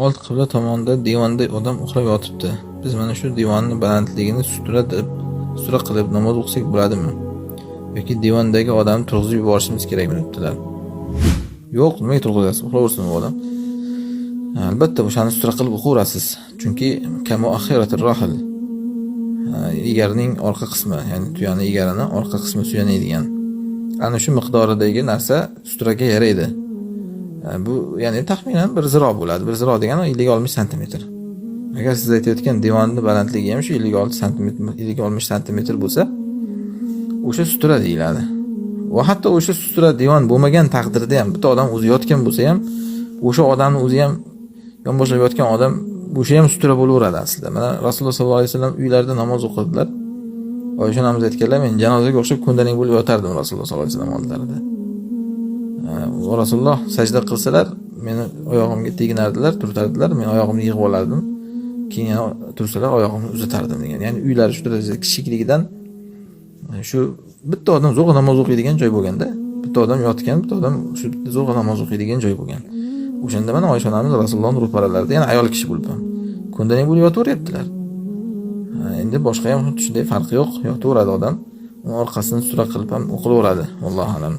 Old qibla tomonda divanda odam uxlab yotibdi. Biz mana shu divonning balandligini sutra qilib namoz o'qisak bo'ladimi? Yoki divandagi odamni turg'izib yuborishimiz kerakmi debdilar. Yo'q, nimaga turg'izasiz? Uxlaversin u odam. Albatta o'shani sutra qilib o'qiverasiz. Chunki kamu axiratir rahil. Egarning orqa qismi, ya'ni tuyaning egarini orqa qismi suyanadigan. Ana shu miqdoridagi narsa sutraga yaraydi. Bu ya'ni taxminan 1 ziro bo'ladi. 1 ziro degani 50-60 sm. Agar siz aytayotgan divonning balandligi ham shu 56 sm, 50-60 sm bo'lsa, o'sha sutra deyiladi. Va hatto o'sha sutra divon bo'lmagan taqdirda ham bitta odam o'zi yotgan bo'lsa ham, o'sha odamni o'zi ham yonboshlab yotgan odam o'sha ham sutra bo'laveradi aslida. Mana Rasululloh sollallohu alayhi vasallam uylarida namoz o'qidilar. Oysha onamiz aytganlar, men janozaga o'xshab ko'ndalang bo'lib yotardim Rasululloh sollallohu alayhi vasallam oldlarida. Rasululloh sajda qilsalar, meni oyog'imga teginardilar, turtardilar, men oyog'imni yig'ib olardim. Keyin yana tursalar oyog'imni uzatardim degan. Ya'ni uylari shu darajada kichikligidan shu bitta odam zo'rg'a namoz o'qiydigan joy bo'lganda, bitta odam yotgan, bitta odam shu zo'rg'a namoz o'qiydigan joy bo'lgan. O'shanda mana Oysha onamiz Rasulullohning ro'paralarida, ya'ni ayol kishi bo'lib ham ko'ndalang bo'lib yotaveryaptilar. Endi boshqa ham shunday farqi yo'q, yotaveradi odam. Uning orqasini sutra qilib ham o'qilaveradi. Allohu a'lam.